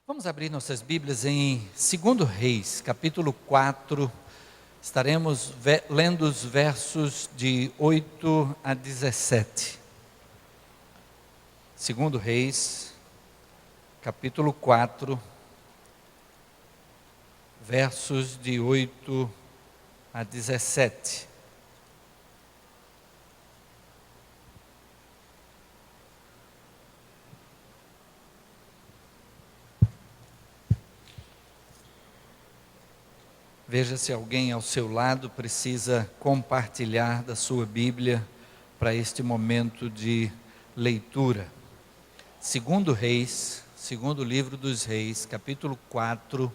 Vamos abrir nossas Bíblias em 2 Reis, capítulo 4. Estaremos lendo os versos de 8 a 17. 2 Reis, capítulo 4, versos de 8 a 17. Veja se alguém ao seu lado precisa compartilhar da sua Bíblia para este momento de leitura. 2 Reis, segundo livro dos Reis, capítulo 4,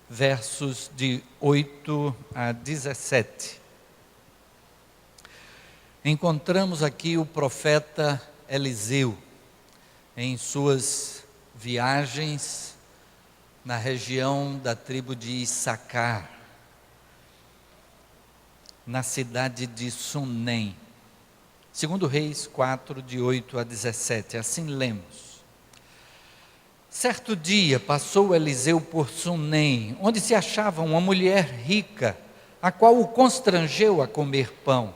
versos de 8 a 17. Encontramos aqui o profeta Eliseu em suas viagens na região da tribo de Issacar, na cidade de Sunem. 2 Reis 4, de 8 a 17, assim lemos. Certo dia passou Eliseu por Sunem, onde se achava uma mulher rica, a qual o constrangeu a comer pão.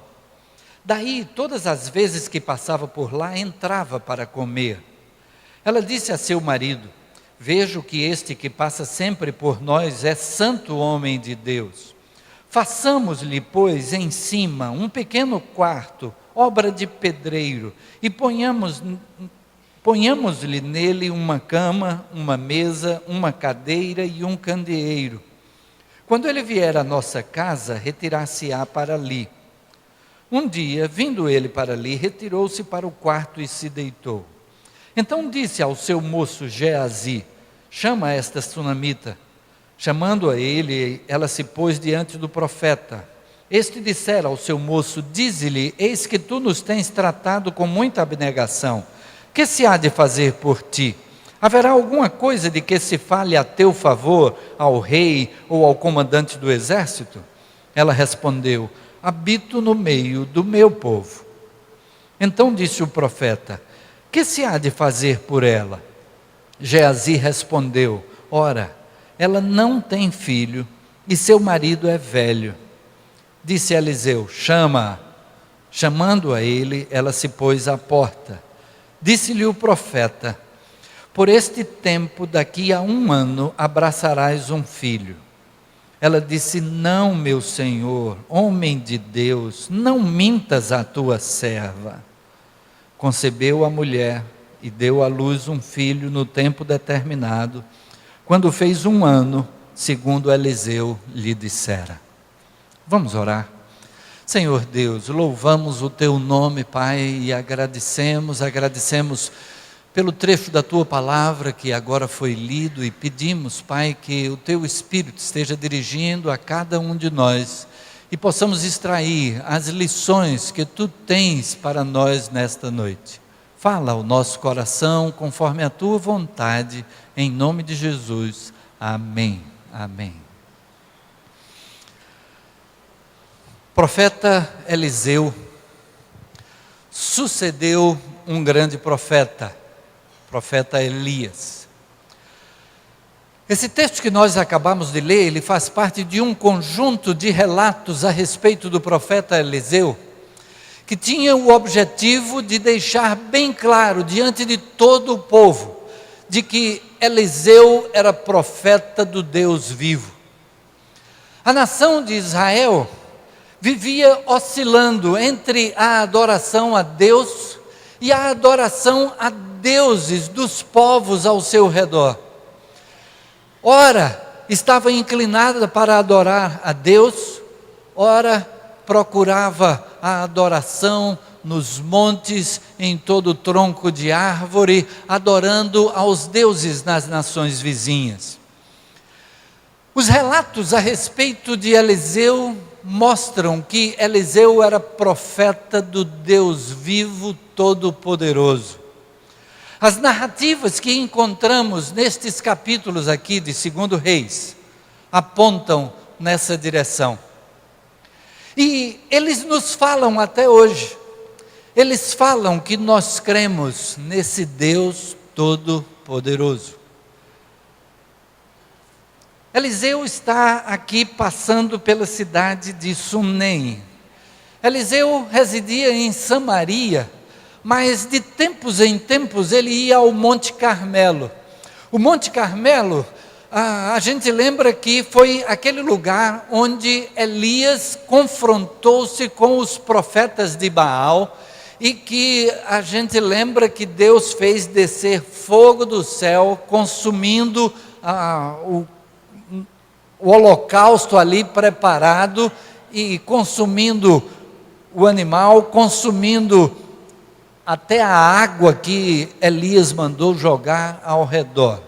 Daí, todas as vezes que passava por lá, entrava para comer. Ela disse a seu marido: vejo que este que passa sempre por nós é santo homem de Deus. Façamos-lhe, pois, em cima um pequeno quarto, obra de pedreiro, e ponhamos-lhe nele uma cama, uma mesa, uma cadeira e um candeeiro. Quando ele vier à nossa casa, retirar-se-á para ali. Um dia, vindo ele para ali, retirou-se para o quarto e se deitou. Então disse ao seu moço Geazi: chama esta sunamita. Chamando a ele, ela se pôs diante do profeta. Este dissera ao seu moço: dize-lhe, eis que tu nos tens tratado com muita abnegação. Que se há de fazer por ti? Haverá alguma coisa de que se fale a teu favor ao rei ou ao comandante do exército? Ela respondeu: habito no meio do meu povo. Então disse o profeta: que se há de fazer por ela? Geazi respondeu: ora, ela não tem filho e seu marido é velho. Disse Eliseu: chama-a. Chamando a ele, ela se pôs à porta. Disse-lhe o profeta: por este tempo, daqui a 1 ano, abraçarás um filho. Ela disse: não, meu senhor, homem de Deus, não mintas à tua serva. Concebeu a mulher e deu à luz um filho no tempo determinado, quando fez 1 ano, segundo Eliseu lhe dissera. Vamos orar. Senhor Deus, louvamos o teu nome, Pai, e agradecemos pelo trecho da tua palavra que agora foi lido, e pedimos, Pai, que o teu Espírito esteja dirigindo a cada um de nós e possamos extrair as lições que tu tens para nós nesta noite. Fala ao nosso coração conforme a tua vontade, em nome de Jesus. Amém. Amém. Profeta Eliseu sucedeu um grande profeta Elias. Esse texto que nós acabamos de ler, ele faz parte de um conjunto de relatos a respeito do profeta Eliseu, que tinha o objetivo de deixar bem claro diante de todo o povo, de que Eliseu era profeta do Deus vivo. A nação de Israel vivia oscilando entre a adoração a Deus e a adoração a deuses dos povos ao seu redor. Ora, estava inclinada para adorar a Deus, ora, procurava a adoração nos montes, em todo tronco de árvore, adorando aos deuses nas nações vizinhas. Os relatos a respeito de Eliseu mostram que Eliseu era profeta do Deus vivo todo-poderoso. As narrativas que encontramos nestes capítulos aqui de 2 Reis apontam nessa direção. E eles nos falam até hoje. Eles falam que nós cremos nesse Deus todo-poderoso. Eliseu está aqui passando pela cidade de Sunem. Eliseu residia em Samaria, mas de tempos em tempos ele ia ao Monte Carmelo. O Monte Carmelo, a gente lembra que foi aquele lugar onde Elias confrontou-se com os profetas de Baal, e que a gente lembra que Deus fez descer fogo do céu, consumindo o holocausto ali preparado, e consumindo o animal, consumindo até a água que Elias mandou jogar ao redor.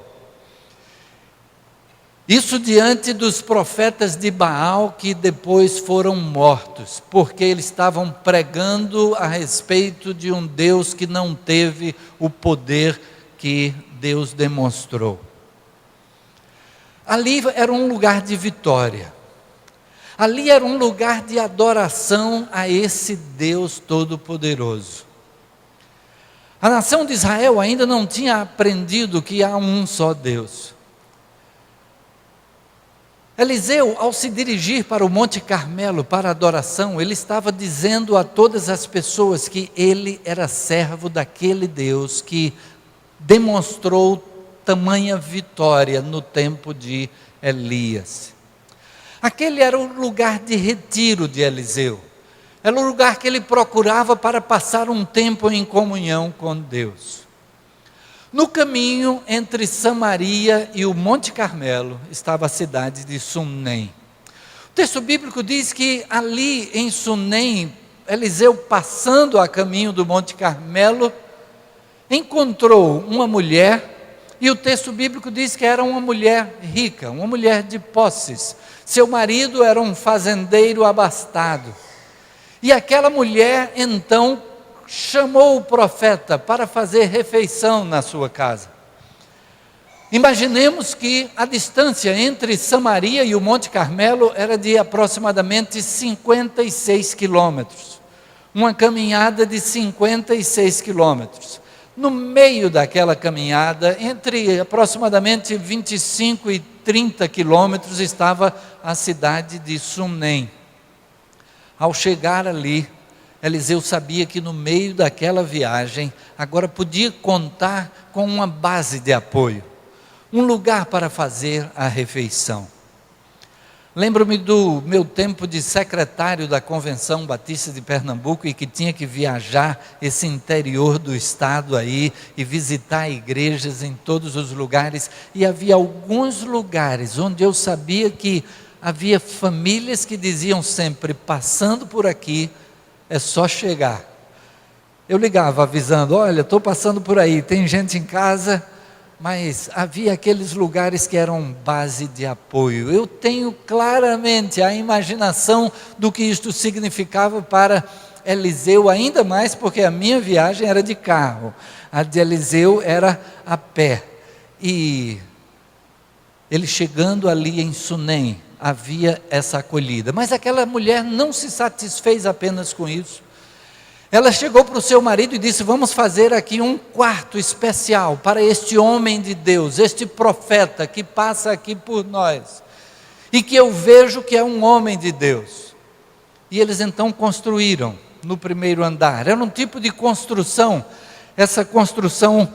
Isso diante dos profetas de Baal, que depois foram mortos, porque eles estavam pregando a respeito de um Deus que não teve o poder que Deus demonstrou. Ali era um lugar de vitória. Ali era um lugar de adoração a esse Deus Todo-Poderoso. A nação de Israel ainda não tinha aprendido que há um só Deus. Eliseu, ao se dirigir para o Monte Carmelo para adoração, ele estava dizendo a todas as pessoas que ele era servo daquele Deus que demonstrou tamanha vitória no tempo de Elias. Aquele era o lugar de retiro de Eliseu. Era o lugar que ele procurava para passar um tempo em comunhão com Deus. No caminho entre Samaria e o Monte Carmelo estava a cidade de Sunem. O texto bíblico diz que ali em Sunem, Eliseu, passando a caminho do Monte Carmelo, encontrou uma mulher, e o texto bíblico diz que era uma mulher rica, uma mulher de posses. Seu marido era um fazendeiro abastado. E aquela mulher então chamou o profeta para fazer refeição na sua casa. Imaginemos que a distância entre Samaria e o Monte Carmelo era de aproximadamente 56 quilômetros. Uma caminhada de 56 quilômetros. No meio daquela caminhada, entre aproximadamente 25 e 30 quilômetros, estava a cidade de Sunem. Ao chegar ali, Eliseu sabia que no meio daquela viagem, agora podia contar com uma base de apoio, um lugar para fazer a refeição. Lembro-me do meu tempo de secretário da Convenção Batista de Pernambuco, e que tinha que viajar esse interior do estado aí, e visitar igrejas em todos os lugares, e havia alguns lugares onde eu sabia que havia famílias que diziam sempre: passando por aqui, é só chegar. Eu ligava avisando: olha, estou passando por aí, tem gente em casa. Mas havia aqueles lugares que eram base de apoio. Eu tenho claramente a imaginação do que isto significava para Eliseu, ainda mais porque a minha viagem era de carro, a de Eliseu era a pé. E ele chegando ali em Sunem, havia essa acolhida. Mas aquela mulher não se satisfez apenas com isso. Ela chegou para o seu marido e disse: vamos fazer aqui um quarto especial para este homem de Deus, este profeta que passa aqui por nós, e que eu vejo que é um homem de Deus. E eles então construíram no primeiro andar. Era um tipo de construção, essa construção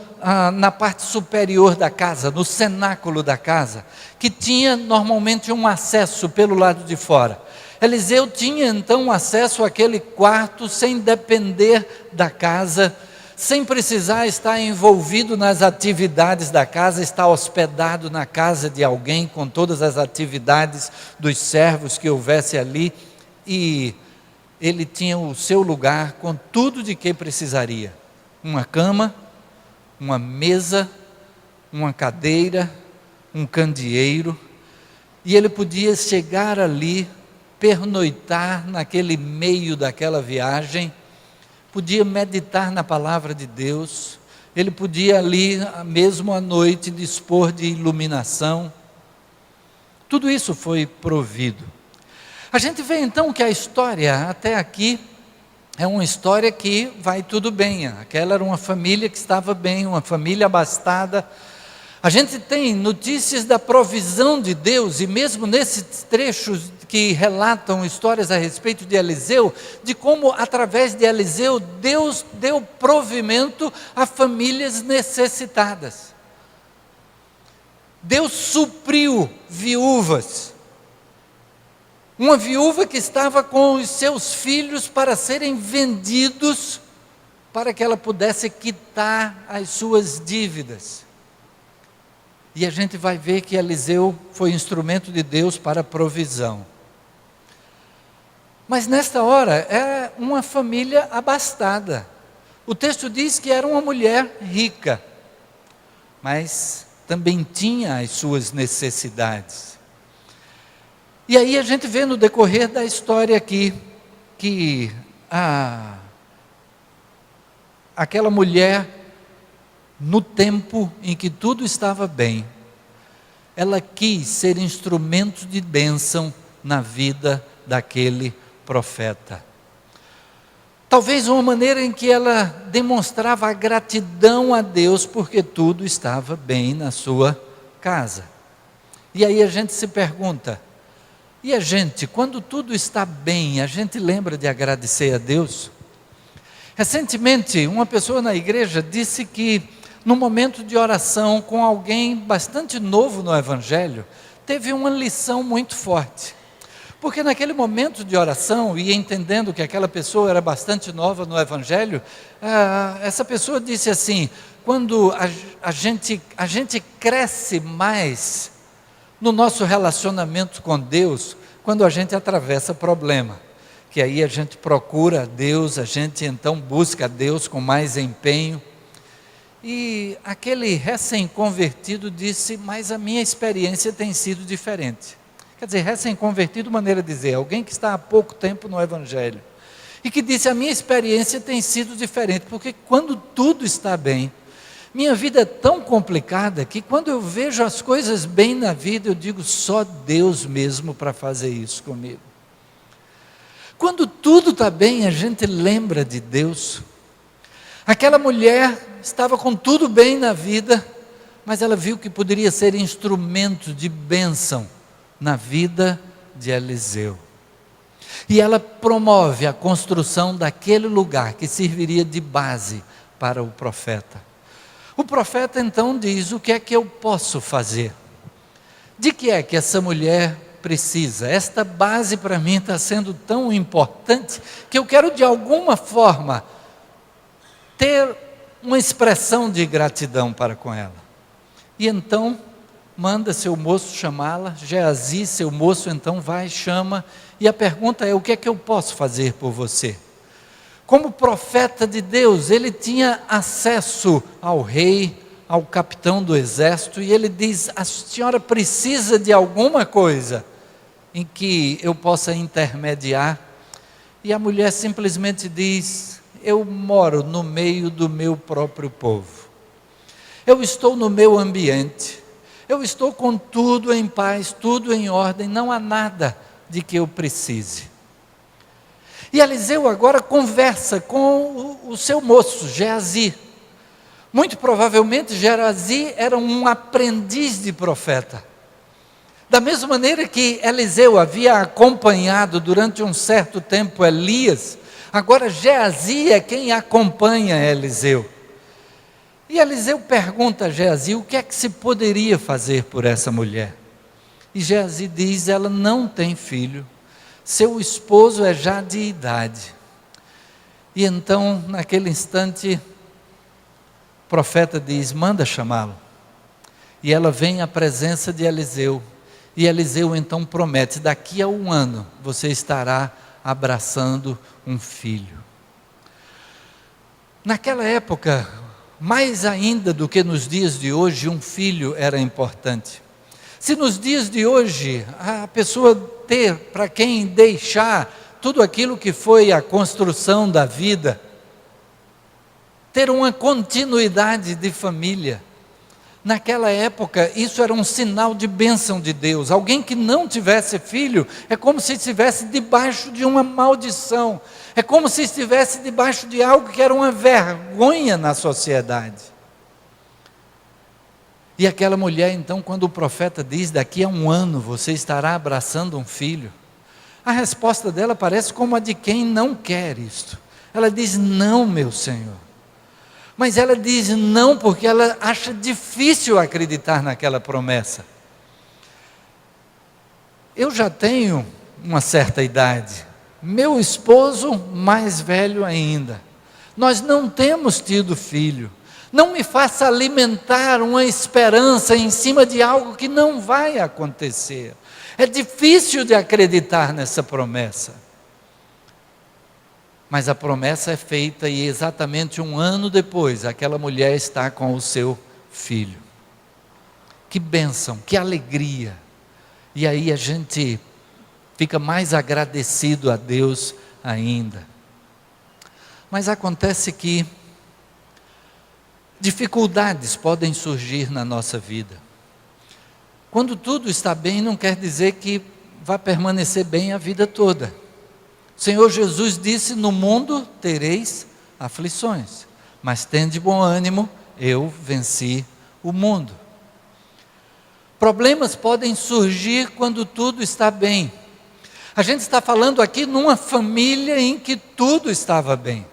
na parte superior da casa, no cenáculo da casa, que tinha normalmente um acesso pelo lado de fora. Eliseu tinha então acesso àquele quarto sem depender da casa, sem precisar estar envolvido nas atividades da casa, estar hospedado na casa de alguém com todas as atividades dos servos que houvesse ali, e ele tinha o seu lugar com tudo de que precisaria: uma cama, uma mesa, uma cadeira, um candeeiro, e ele podia chegar ali, pernoitar naquele meio daquela viagem, podia meditar na palavra de Deus, ele podia ali, mesmo à noite, dispor de iluminação. Tudo isso foi provido. A gente vê então que a história até aqui é uma história que vai tudo bem. Aquela era uma família que estava bem, uma família abastada. A gente tem notícias da provisão de Deus, e mesmo nesses trechos que relatam histórias a respeito de Eliseu, de como através de Eliseu, Deus deu provimento a famílias necessitadas. Deus supriu viúvas. Uma viúva que estava com os seus filhos para serem vendidos, para que ela pudesse quitar as suas dívidas. E a gente vai ver que Eliseu foi instrumento de Deus para a provisão. Mas nesta hora, é uma família abastada. O texto diz que era uma mulher rica, mas também tinha as suas necessidades. E aí a gente vê no decorrer da história aqui, que aquela mulher, no tempo em que tudo estava bem, ela quis ser instrumento de bênção na vida daquele profeta. Talvez uma maneira em que ela demonstrava a gratidão a Deus, porque tudo estava bem na sua casa. E aí a gente se pergunta, e a gente, quando tudo está bem, a gente lembra de agradecer a Deus? Recentemente, uma pessoa na igreja disse que, no momento de oração com alguém bastante novo no Evangelho, teve uma lição muito forte. Porque naquele momento de oração, e entendendo que aquela pessoa era bastante nova no Evangelho, essa pessoa disse assim, quando a gente cresce mais no nosso relacionamento com Deus, quando a gente atravessa problema, que aí a gente procura a Deus, a gente então busca a Deus com mais empenho. E aquele recém-convertido disse, mas a minha experiência tem sido diferente. Quer dizer, recém-convertido, maneira de dizer, alguém que está há pouco tempo no Evangelho. E que disse, a minha experiência tem sido diferente, porque quando tudo está bem, minha vida é tão complicada, que quando eu vejo as coisas bem na vida, eu digo, só Deus mesmo para fazer isso comigo. Quando tudo está bem, a gente lembra de Deus. Aquela mulher estava com tudo bem na vida, mas ela viu que poderia ser instrumento de bênção na vida de Eliseu. E ela promove a construção daquele lugar que serviria de base para o profeta. O profeta então diz, o que é que eu posso fazer? De que é que essa mulher precisa? Esta base para mim está sendo tão importante, que eu quero de alguma forma ter uma expressão de gratidão para com ela. E então, manda seu moço chamá-la, Geazi, seu moço, então vai, chama, e a pergunta é, o que é que eu posso fazer por você? Como profeta de Deus, ele tinha acesso ao rei, ao capitão do exército, e ele diz, a senhora precisa de alguma coisa em que eu possa intermediar? E a mulher simplesmente diz, eu moro no meio do meu próprio povo, eu estou no meu ambiente, eu estou com tudo em paz, tudo em ordem, não há nada de que eu precise. E Eliseu agora conversa com o seu moço, Geazi. Muito provavelmente Geazi era um aprendiz de profeta. Da mesma maneira que Eliseu havia acompanhado durante um certo tempo Elias, agora Geazi é quem acompanha Eliseu. E Eliseu pergunta a Geazi o que é que se poderia fazer por essa mulher. E Geazi diz, ela não tem filho, seu esposo é já de idade. E então, naquele instante, o profeta diz, manda chamá-lo. E ela vem à presença de Eliseu. E Eliseu então promete, daqui a 1 ano, você estará abraçando um filho. Naquela época, mais ainda do que nos dias de hoje, um filho era importante. Se nos dias de hoje, a pessoa ter para quem deixar tudo aquilo que foi a construção da vida, ter uma continuidade de família, naquela época isso era um sinal de bênção de Deus. Alguém que não tivesse filho, é como se estivesse debaixo de uma maldição, é como se estivesse debaixo de algo que era uma vergonha na sociedade. E aquela mulher, então, quando o profeta diz, daqui a 1 ano você estará abraçando um filho, a resposta dela parece como a de quem não quer isto. Ela diz, não, meu Senhor. Mas ela diz não porque ela acha difícil acreditar naquela promessa. Eu já tenho uma certa idade, meu esposo mais velho ainda. Nós não temos tido filho. Não me faça alimentar uma esperança em cima de algo que não vai acontecer. É difícil de acreditar nessa promessa. Mas a promessa é feita e exatamente 1 ano depois, aquela mulher está com o seu filho. Que bênção, que alegria. E aí a gente fica mais agradecido a Deus ainda. Mas acontece que dificuldades podem surgir na nossa vida. Quando tudo está bem, não quer dizer que vai permanecer bem a vida toda. O Senhor Jesus disse, no mundo tereis aflições, mas tende bom ânimo, eu venci o mundo. Problemas podem surgir quando tudo está bem. A gente está falando aqui numa família em que tudo estava bem.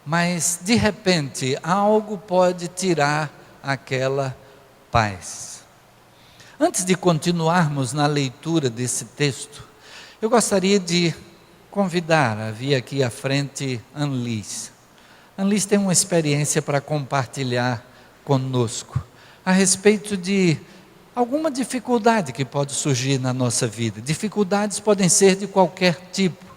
Mas, de repente, algo pode tirar aquela paz. Antes de continuarmos na leitura desse texto, eu gostaria de convidar a vir aqui à frente Annelise. Annelise tem uma experiência para compartilhar conosco, a respeito de alguma dificuldade que pode surgir na nossa vida. Dificuldades podem ser de qualquer tipo.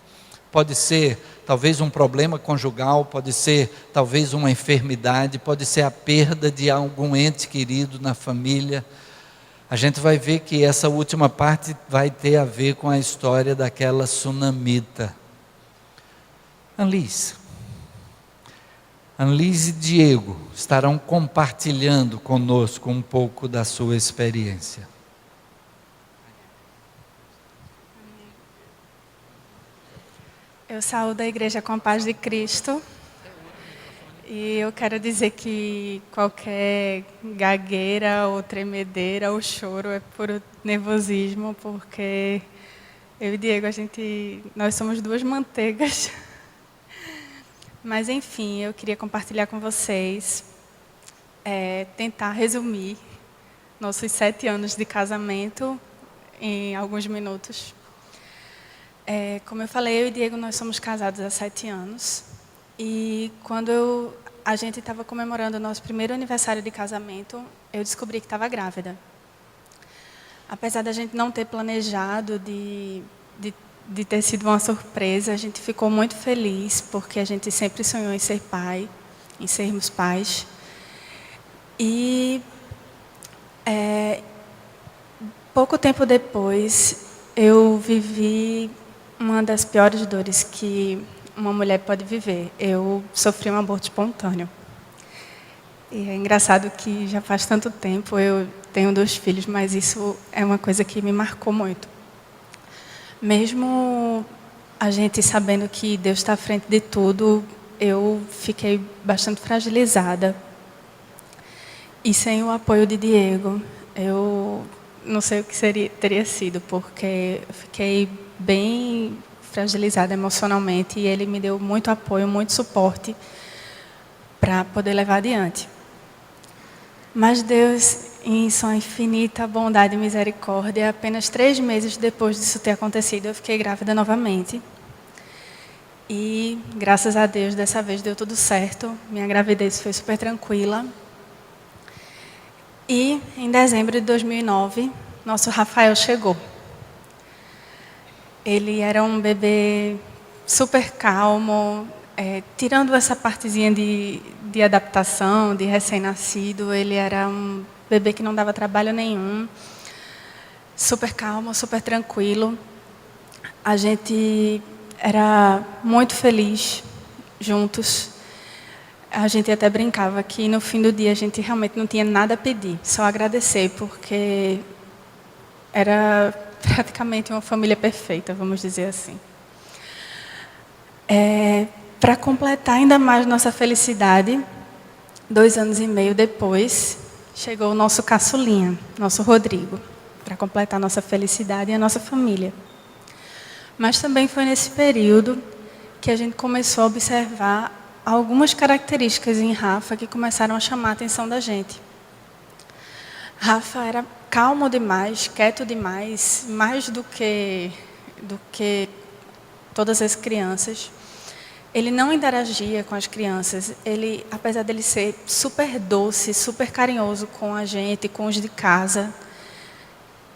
Pode ser talvez um problema conjugal, pode ser talvez uma enfermidade, pode ser a perda de algum ente querido na família. A gente vai ver que essa última parte vai ter a ver com a história daquela sunamita. Annelise e Diego estarão compartilhando conosco um pouco da sua experiência. Eu saúdo a igreja com a paz de Cristo. E eu quero dizer que qualquer gagueira ou tremedeira ou choro é por nervosismo, porque eu e Diego, nós somos 2 manteigas. Mas enfim, eu queria compartilhar com vocês, tentar resumir nossos 7 anos de casamento em alguns minutos. Como eu falei, eu e Diego, nós somos casados há 7 anos. E quando a gente estava comemorando o nosso primeiro aniversário de casamento, eu descobri que estava grávida. Apesar da gente não ter planejado de ter sido uma surpresa, a gente ficou muito feliz, porque a gente sempre sonhou em ser pai, em sermos pais. E pouco tempo depois, eu vivi uma das piores dores que uma mulher pode viver. Eu sofri um aborto espontâneo. E é engraçado que já faz tanto tempo, eu tenho 2 filhos, mas isso é uma coisa que me marcou muito. Mesmo a gente sabendo que Deus está à frente de tudo, eu fiquei bastante fragilizada. E sem o apoio de Diego, eu não sei o que teria sido, porque eu fiquei bem fragilizada emocionalmente e ele me deu muito apoio, muito suporte para poder levar adiante. Mas Deus, em sua infinita bondade e misericórdia, apenas 3 meses depois disso ter acontecido, eu fiquei grávida novamente. E, graças a Deus, dessa vez deu tudo certo. Minha gravidez foi super tranquila. E, em dezembro de 2009, nosso Rafael chegou. Ele era um bebê super calmo, tirando essa partezinha de adaptação, de recém-nascido, ele era um bebê que não dava trabalho nenhum, super calmo, super tranquilo. A gente era muito feliz juntos. A gente até brincava que no fim do dia a gente realmente não tinha nada a pedir, só agradecer, porque era praticamente uma família perfeita, vamos dizer assim. Para completar ainda mais nossa felicidade, 2 anos e meio depois, chegou o nosso caçulinha, nosso Rodrigo, para completar a nossa felicidade e a nossa família. Mas também foi nesse período que a gente começou a observar algumas características em Rafa que começaram a chamar a atenção da gente. Rafa era calmo demais, quieto demais, mais do que todas as crianças. Ele não interagia com as crianças. Ele, apesar dele ser super doce, super carinhoso com a gente, com os de casa,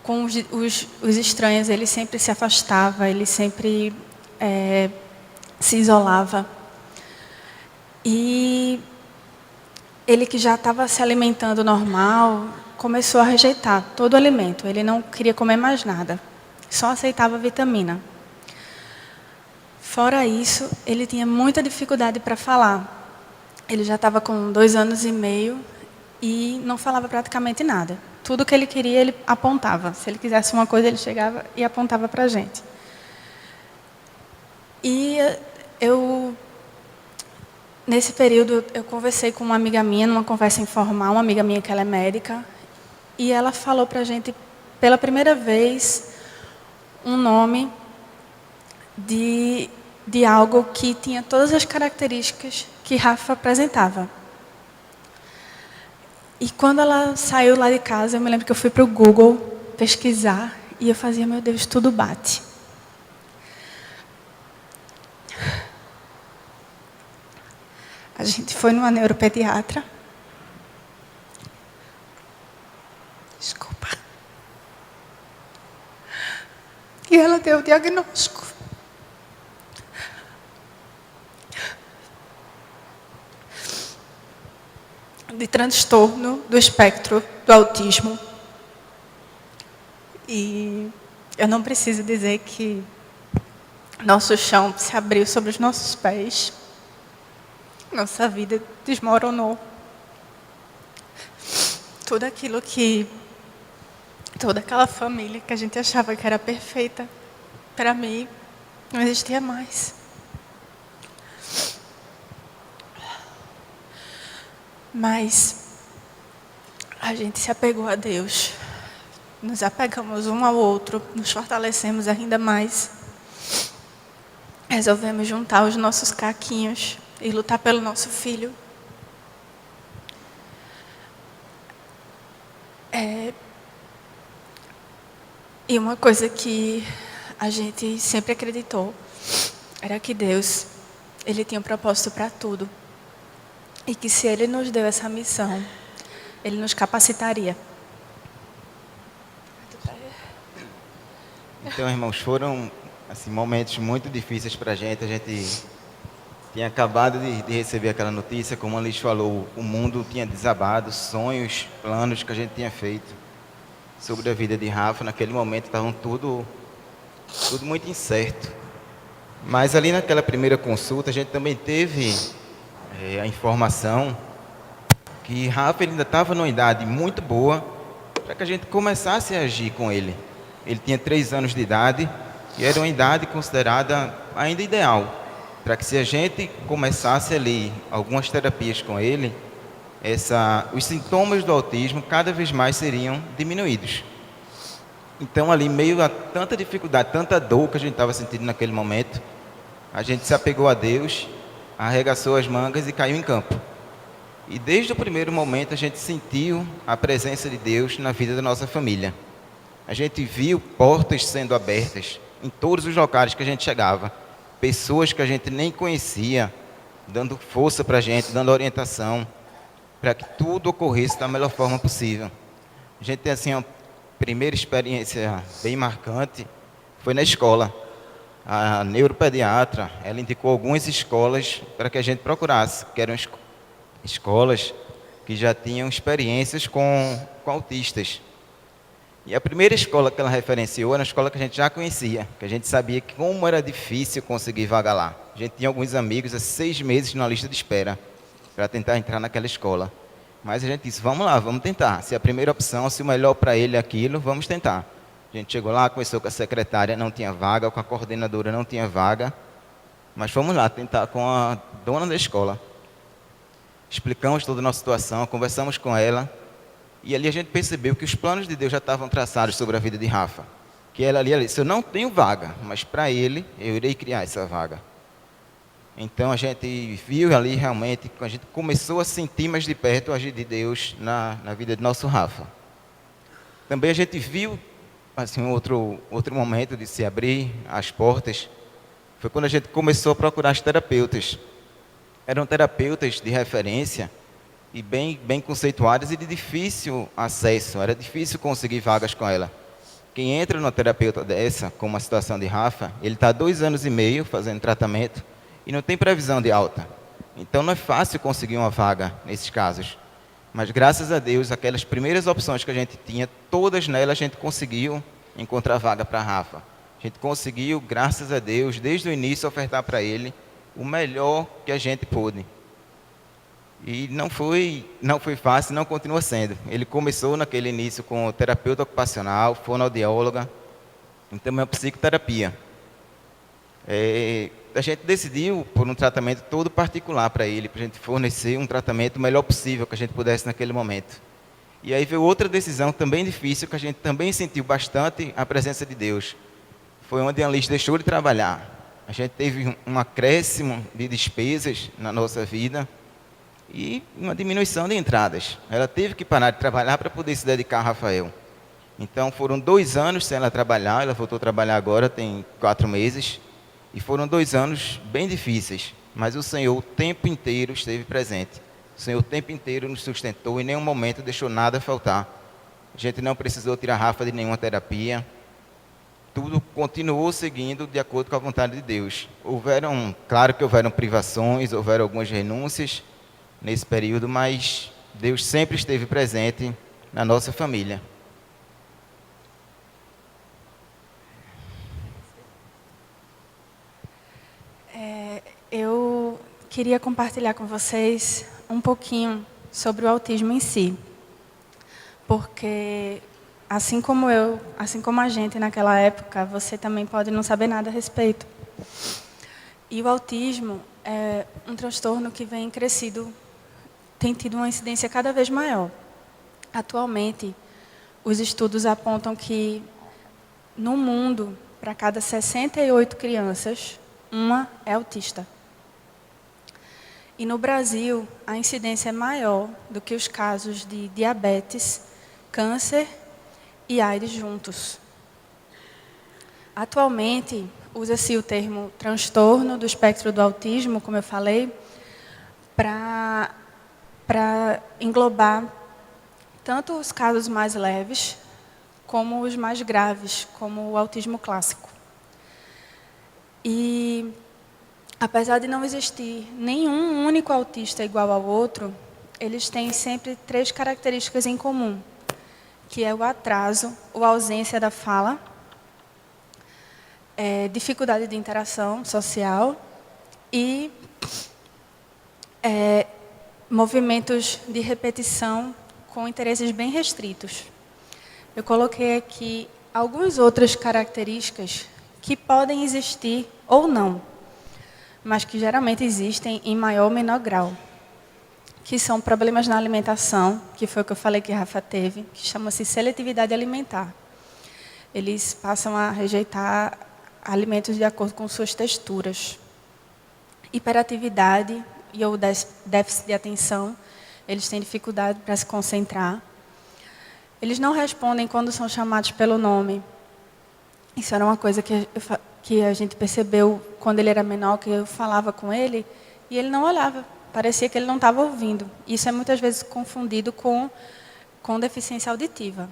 com os estranhos, ele sempre se afastava, ele sempre se isolava. E ele, que já estava se alimentando normal, começou a rejeitar todo o alimento. Ele não queria comer mais nada, só aceitava vitamina. Fora isso, ele tinha muita dificuldade para falar. Ele já estava com 2 anos e meio e não falava praticamente nada. Tudo que ele queria, ele apontava. Se ele quisesse uma coisa, ele chegava e apontava para a gente. E nesse período, eu conversei com uma amiga minha, numa conversa informal, uma amiga minha que ela é médica, e ela falou para a gente, pela primeira vez, um nome de algo que tinha todas as características que Rafa apresentava. E quando ela saiu lá de casa, eu me lembro que eu fui para o Google pesquisar e eu fazia, meu Deus, tudo bate. A gente foi numa neuropediatra. Desculpa. E ela deu o diagnóstico. De transtorno do espectro do autismo. E eu não preciso dizer que nosso chão se abriu sobre os nossos pés. Nossa vida desmoronou. Tudo aquilo toda aquela família que a gente achava que era perfeita, para mim, não existia mais. Mas a gente se apegou a Deus. Nos apegamos um ao outro, nos fortalecemos ainda mais. Resolvemos juntar os nossos caquinhos e lutar pelo nosso filho. E uma coisa que a gente sempre acreditou era que Deus, Ele tinha um propósito para tudo. E que se Ele nos deu essa missão, Ele nos capacitaria. Então, irmãos, foram assim, momentos muito difíceis para a gente. A gente tinha acabado de receber aquela notícia, como a Liz falou, o mundo tinha desabado, sonhos, planos que a gente tinha feito sobre a vida de Rafa, naquele momento estavam tudo muito incerto. Mas ali naquela primeira consulta, a gente também teve a informação que Rafa ainda estava numa idade muito boa para que a gente começasse a agir com ele. Ele tinha 3 anos de idade e era uma idade considerada ainda ideal, para que se a gente começasse ali algumas terapias com ele, os sintomas do autismo cada vez mais seriam diminuídos. Então ali, meio a tanta dificuldade, tanta dor que a gente estava sentindo naquele momento, a gente se apegou a Deus, arregaçou as mangas e caiu em campo. E desde o primeiro momento a gente sentiu a presença de Deus na vida da nossa família. A gente viu portas sendo abertas em todos os locais que a gente chegava. Pessoas que a gente nem conhecia, dando força para a gente, dando orientação, para que tudo ocorresse da melhor forma possível. A gente tem assim uma primeira experiência bem marcante, foi na escola. A neuropediatra, ela indicou algumas escolas para que a gente procurasse, que eram escolas que já tinham experiências com autistas. E a primeira escola que ela referenciou era uma escola que a gente já conhecia, que a gente sabia que como era difícil conseguir vaga lá. A gente tinha alguns amigos há 6 meses na lista de espera para tentar entrar naquela escola. Mas a gente disse, vamos lá, vamos tentar. Se a primeira opção, se o melhor para ele é aquilo, vamos tentar. A gente chegou lá, conversou com a secretária, não tinha vaga, com a coordenadora não tinha vaga. Mas fomos lá tentar com a dona da escola. Explicamos toda a nossa situação, conversamos com ela. E ali a gente percebeu que os planos de Deus já estavam traçados sobre a vida de Rafa. Que ela ali disse, eu não tenho vaga, mas para ele eu irei criar essa vaga. Então a gente viu ali realmente, a gente começou a sentir mais de perto o agir de Deus na vida de nosso Rafa. Também a gente viu assim, outro momento de se abrir as portas, foi quando a gente começou a procurar as terapeutas. Eram terapeutas de referência e bem conceituadas e de difícil acesso, era difícil conseguir vagas com ela. Quem entra numa terapeuta dessa, com uma situação de Rafa, ele está 2 anos e meio fazendo tratamento e não tem previsão de alta. Então não é fácil conseguir uma vaga nesses casos. Mas graças a Deus, aquelas primeiras opções que a gente tinha, todas nelas a gente conseguiu encontrar vaga para Rafa. A gente conseguiu, graças a Deus, desde o início ofertar para ele o melhor que a gente pôde. E não foi fácil, não continua sendo. Ele começou naquele início com terapeuta ocupacional, fonoaudióloga, e também a psicoterapia. A gente decidiu por um tratamento todo particular para ele, para a gente fornecer um tratamento o melhor possível que a gente pudesse naquele momento. E aí veio outra decisão também difícil, que a gente também sentiu bastante a presença de Deus. Foi onde a Alice deixou de trabalhar. A gente teve um acréscimo de despesas na nossa vida e uma diminuição de entradas. Ela teve que parar de trabalhar para poder se dedicar a Rafael. Então foram 2 anos sem ela trabalhar, ela voltou a trabalhar agora, tem 4 meses. E foram 2 anos bem difíceis, mas o Senhor o tempo inteiro esteve presente. O Senhor o tempo inteiro nos sustentou, em nenhum momento deixou nada faltar. A gente não precisou tirar Rafa de nenhuma terapia. Tudo continuou seguindo de acordo com a vontade de Deus. Claro que houveram privações, houveram algumas renúncias nesse período, mas Deus sempre esteve presente na nossa família. Eu queria compartilhar com vocês um pouquinho sobre o autismo em si. Porque, assim como a gente naquela época, você também pode não saber nada a respeito. E o autismo é um transtorno que vem crescido, tem tido uma incidência cada vez maior. Atualmente, os estudos apontam que, no mundo, para cada 68 crianças, uma é autista. E no Brasil, a incidência é maior do que os casos de diabetes, câncer e AIDS juntos. Atualmente, usa-se o termo transtorno do espectro do autismo, como eu falei, para englobar tanto os casos mais leves, como os mais graves, como o autismo clássico. E, apesar de não existir nenhum único autista igual ao outro, eles têm sempre 3 características em comum, que é o atraso ou ausência da fala, dificuldade de interação social e movimentos de repetição com interesses bem restritos. Eu coloquei aqui algumas outras características que podem existir ou não, mas que geralmente existem em maior ou menor grau, que são problemas na alimentação, que foi o que eu falei que Rafa teve, que chama-se seletividade alimentar. Eles passam a rejeitar alimentos de acordo com suas texturas. Hiperatividade ou déficit de atenção, eles têm dificuldade para se concentrar. Eles não respondem quando são chamados pelo nome. Isso era uma coisa que a gente percebeu quando ele era menor, que eu falava com ele e ele não olhava. Parecia que ele não estava ouvindo. Isso é muitas vezes confundido com deficiência auditiva.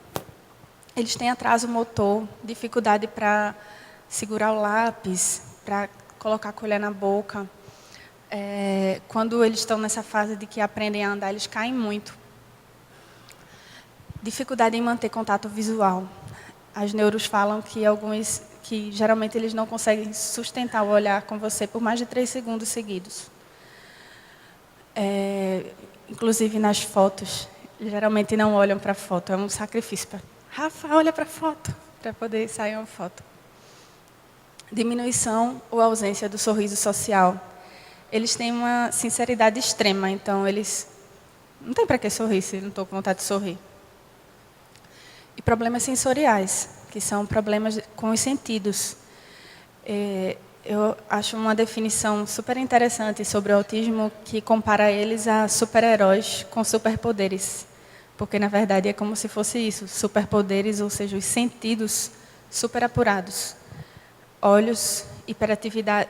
Eles têm atraso motor, dificuldade para segurar o lápis, para colocar a colher na boca. Quando eles estão nessa fase de que aprendem a andar, eles caem muito. Dificuldade em manter contato visual. As neuros falam que geralmente eles não conseguem sustentar o olhar com você por mais de 3 segundos seguidos. Inclusive nas fotos, geralmente não olham para a foto, é um sacrifício. Rafa, olha para a foto, para poder sair uma foto. Diminuição ou ausência do sorriso social. Eles têm uma sinceridade extrema, então eles não tem para que sorrir se não estou com vontade de sorrir. problemas sensoriais, que são problemas com os sentidos. Eu acho uma definição super interessante sobre o autismo que compara eles a super-heróis com superpoderes. Porque, na verdade, é como se fosse isso, superpoderes, ou seja, os sentidos super apurados. Olhos, hiperatividade,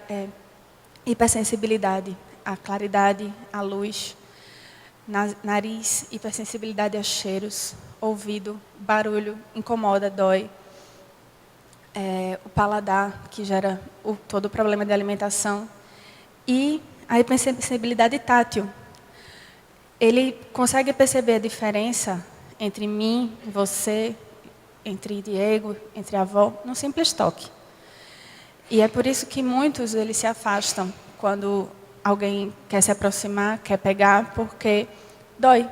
hipersensibilidade à claridade, à luz. Nariz, hipersensibilidade a cheiros. Ouvido, barulho, incomoda, dói. O paladar, que gera todo o problema de alimentação. E a hipersensibilidade tátil. Ele consegue perceber a diferença entre mim, você, entre Diego, entre a avó, num simples toque. E é por isso que muitos eles se afastam quando alguém quer se aproximar, quer pegar, porque dói,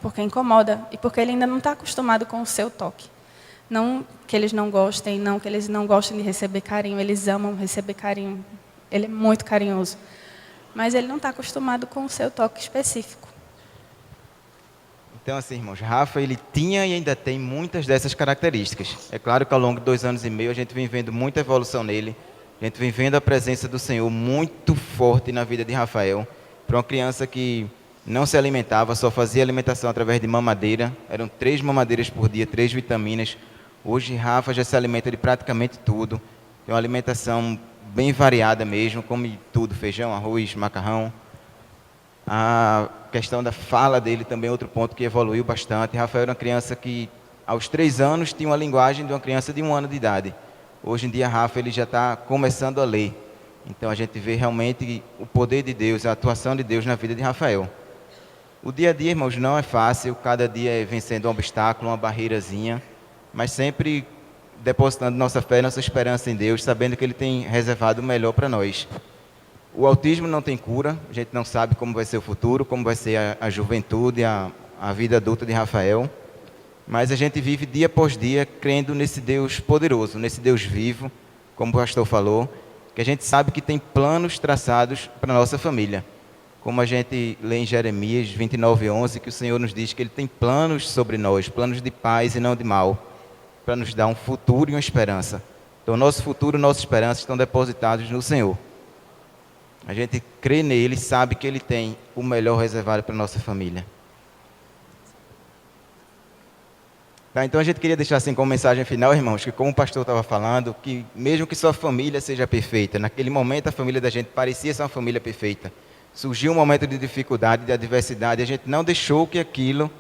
porque incomoda e porque ele ainda não está acostumado com o seu toque. Não que eles não gostem, não que eles não gostem de receber carinho, eles amam receber carinho. Ele é muito carinhoso. Mas ele não está acostumado com o seu toque específico. Então, assim, irmãos, Rafa, ele tinha e ainda tem muitas dessas características. É claro que ao longo de 2 anos e meio a gente vem vendo muita evolução nele. A gente vem vendo a presença do Senhor muito forte na vida de Rafael. Para uma criança que não se alimentava, só fazia alimentação através de mamadeira. Eram 3 mamadeiras por dia, 3 vitaminas. Hoje, Rafa já se alimenta de praticamente tudo. Tem uma alimentação bem variada mesmo, come tudo, feijão, arroz, macarrão. A questão da fala dele também é outro ponto que evoluiu bastante. Rafael era uma criança que, aos 3 anos, tinha uma linguagem de uma criança de 1 ano de idade. Hoje em dia, Rafa ele já está começando a ler. Então, a gente vê realmente o poder de Deus, a atuação de Deus na vida de Rafael. O dia a dia, irmãos, não é fácil. Cada dia é vencendo um obstáculo, uma barreirazinha. Mas sempre depositando nossa fé, nossa esperança em Deus, sabendo que Ele tem reservado o melhor para nós. O autismo não tem cura, a gente não sabe como vai ser o futuro, como vai ser a juventude, a vida adulta de Rafael. Mas a gente vive dia após dia crendo nesse Deus poderoso, nesse Deus vivo, como o pastor falou, que a gente sabe que tem planos traçados para a nossa família. Como a gente lê em Jeremias 29:11, que o Senhor nos diz que Ele tem planos sobre nós, planos de paz e não de mal, para nos dar um futuro e uma esperança. Então, nosso futuro e nossa esperança estão depositados no Senhor. A gente crê nele, sabe que Ele tem o melhor reservado para a nossa família. Tá, então a gente queria deixar assim como mensagem final, irmãos, que como o pastor estava falando, que mesmo que sua família seja perfeita, naquele momento a família da gente parecia ser uma família perfeita. Surgiu um momento de dificuldade, de adversidade, e a gente não deixou que aquilo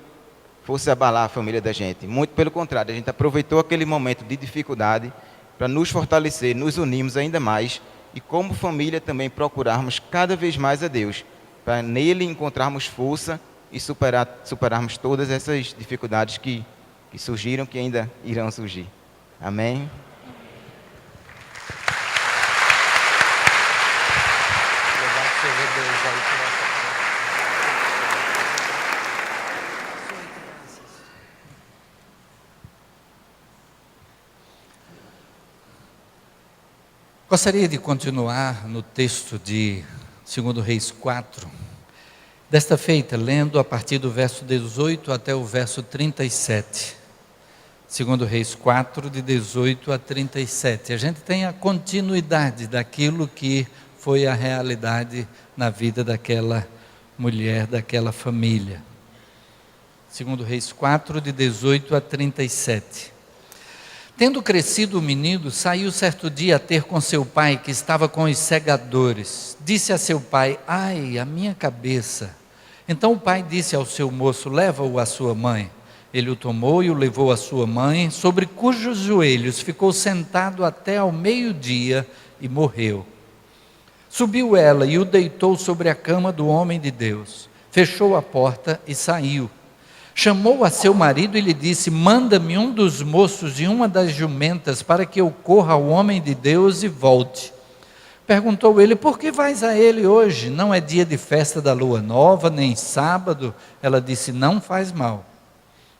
fosse abalar a família da gente. Muito pelo contrário, a gente aproveitou aquele momento de dificuldade para nos fortalecer, nos unirmos ainda mais, e como família também procurarmos cada vez mais a Deus, para nele encontrarmos força e superarmos todas essas dificuldades que surgiram, que ainda irão surgir. Amém? Gostaria de continuar no texto de 2 Reis 4, desta feita, lendo a partir do verso 18 até o verso 37. 2 Reis 4, de 18 a 37. A gente tem a continuidade daquilo que foi a realidade na vida daquela mulher, daquela família. 2 Reis 4, de 18 a 37. Tendo crescido o menino, saiu certo dia a ter com seu pai, que estava com os segadores. Disse a seu pai: ai, a minha cabeça. Então o pai disse ao seu moço: leva-o à sua mãe. Ele o tomou e o levou à sua mãe, sobre cujos joelhos ficou sentado até ao meio-dia e morreu. Subiu ela e o deitou sobre a cama do homem de Deus. Fechou a porta e saiu. Chamou a seu marido e lhe disse: manda-me um dos moços e uma das jumentas, para que eu corra ao homem de Deus e volte. Perguntou ele: por que vais a ele hoje? Não é dia de festa da lua nova, nem sábado? Ela disse: não faz mal.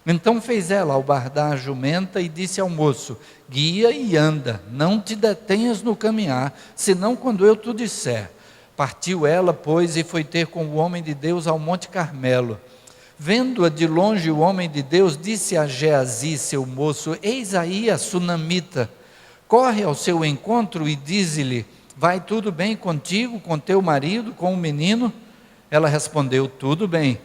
Então fez ela albardar a jumenta e disse ao moço: guia e anda, não te detenhas no caminhar, senão quando eu te disser. Partiu ela, pois, e foi ter com o homem de Deus ao Monte Carmelo. Vendo-a de longe, o homem de Deus disse a Geazi, seu moço: eis aí a sunamita. Corre ao seu encontro e dize-lhe: vai tudo bem contigo, com teu marido, com o menino? Ela respondeu: tudo bem.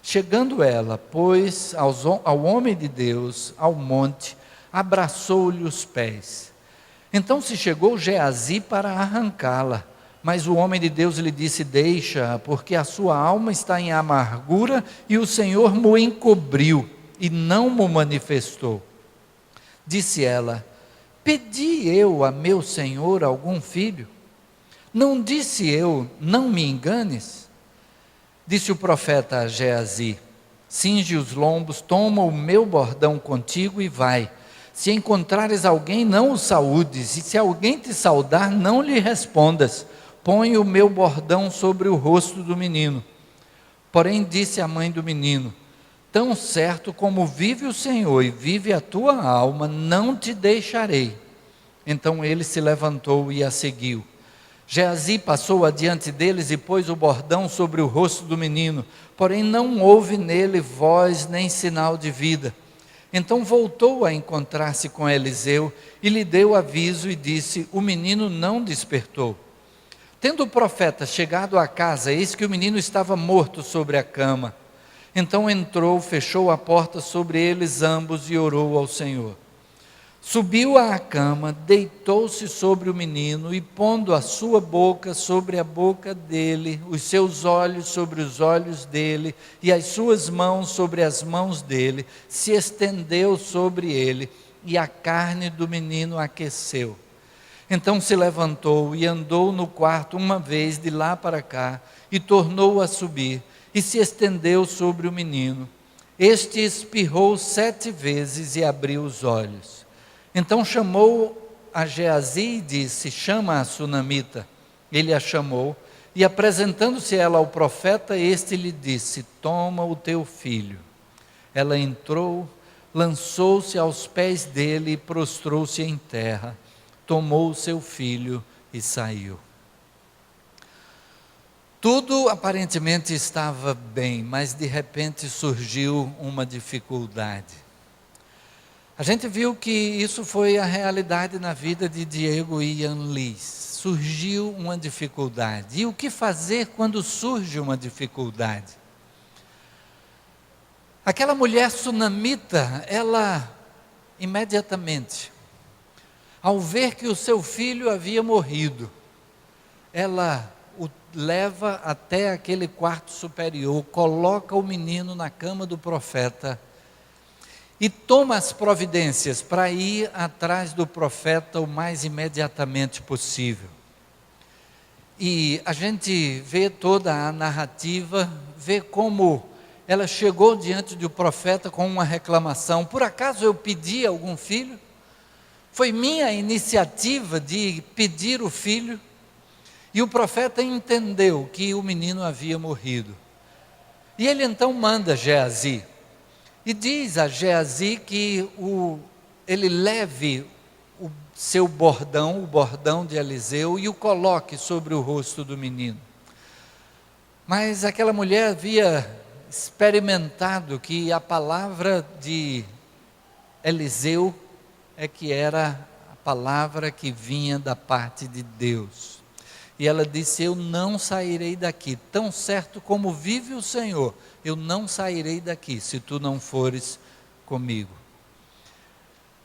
Chegando ela, pois, ao homem de Deus, ao monte, abraçou-lhe os pés. Então se chegou Geazi para arrancá-la, mas o homem de Deus lhe disse: deixa-a, porque a sua alma está em amargura e o Senhor mo encobriu e não mo manifestou. Disse ela: pedi eu a meu senhor algum filho? Não disse eu: não me enganes? Disse o profeta a Geazi: cinge os lombos, toma o meu bordão contigo e vai. Se encontrares alguém, não o saúdes, e se alguém te saudar, não lhe respondas. Põe o meu bordão sobre o rosto do menino. Porém disse a mãe do menino: tão certo como vive o Senhor e vive a tua alma, não te deixarei. Então ele se levantou e a seguiu. Geazi passou adiante deles e pôs o bordão sobre o rosto do menino, porém não houve nele voz nem sinal de vida. Então voltou a encontrar-se com Eliseu e lhe deu aviso e disse: o menino não despertou. Tendo o profeta chegado à casa, eis que o menino estava morto sobre a cama. Então entrou, fechou a porta sobre eles ambos e orou ao Senhor. Subiu à cama, deitou-se sobre o menino e, pondo a sua boca sobre a boca dele, os seus olhos sobre os olhos dele e as suas mãos sobre as mãos dele, se estendeu sobre ele e a carne do menino aqueceu. Então se levantou e andou no quarto uma vez de lá para cá e tornou a subir e se estendeu sobre o menino. Este espirrou 7 vezes e abriu os olhos. Então chamou a Geazi e disse: chama a sunamita. Ele a chamou e, apresentando-se ela ao profeta, este lhe disse: toma o teu filho. Ela entrou, lançou-se aos pés dele e prostrou-se em terra. Tomou o seu filho e saiu. Tudo aparentemente estava bem, mas de repente surgiu uma dificuldade. A gente viu que isso foi a realidade na vida de Diego e Ian Liz. Surgiu uma dificuldade. E o que fazer quando surge uma dificuldade? Aquela mulher sunamita, ela imediatamente, ao ver que o seu filho havia morrido, ela o leva até aquele quarto superior, coloca o menino na cama do profeta e toma as providências para ir atrás do profeta o mais imediatamente possível. E a gente vê toda a narrativa, vê como ela chegou diante do profeta com uma reclamação: por acaso eu pedi algum filho? Foi minha iniciativa de pedir o filho? E o profeta entendeu que o menino havia morrido. E ele então manda Geazi e diz a Geazi que ele leve o seu bordão, o bordão de Eliseu, e o coloque sobre o rosto do menino. Mas aquela mulher havia experimentado que a palavra de Eliseu é que era a palavra que vinha da parte de Deus. E ela disse: eu não sairei daqui, tão certo como vive o Senhor, eu não sairei daqui se tu não fores comigo.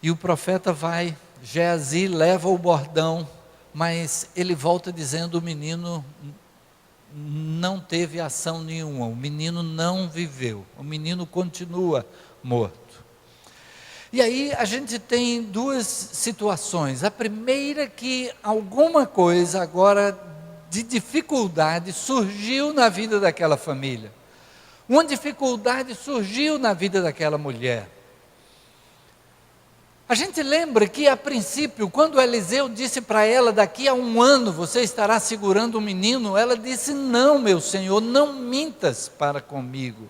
E o profeta vai, Geazi leva o bordão, mas ele volta dizendo: o menino não teve ação nenhuma, o menino não viveu, o menino continua morto. E aí a gente tem 2 situações. A primeira, que alguma coisa agora de dificuldade surgiu na vida daquela família. Uma dificuldade surgiu na vida daquela mulher. A gente lembra que a princípio, quando Eliseu disse para ela: daqui a 1 ano você estará segurando um menino, ela disse: não, meu Senhor, não mintas para comigo.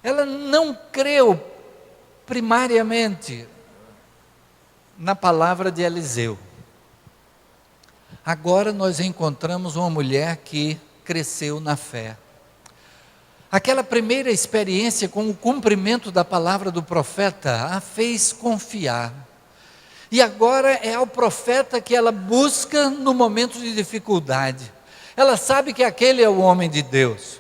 Ela não creu primariamente na palavra de Eliseu. Agora nós encontramos uma mulher que cresceu na fé. Aquela primeira experiência com o cumprimento da palavra do profeta a fez confiar. E agora é ao profeta que ela busca no momento de dificuldade. Ela sabe que aquele é o homem de Deus.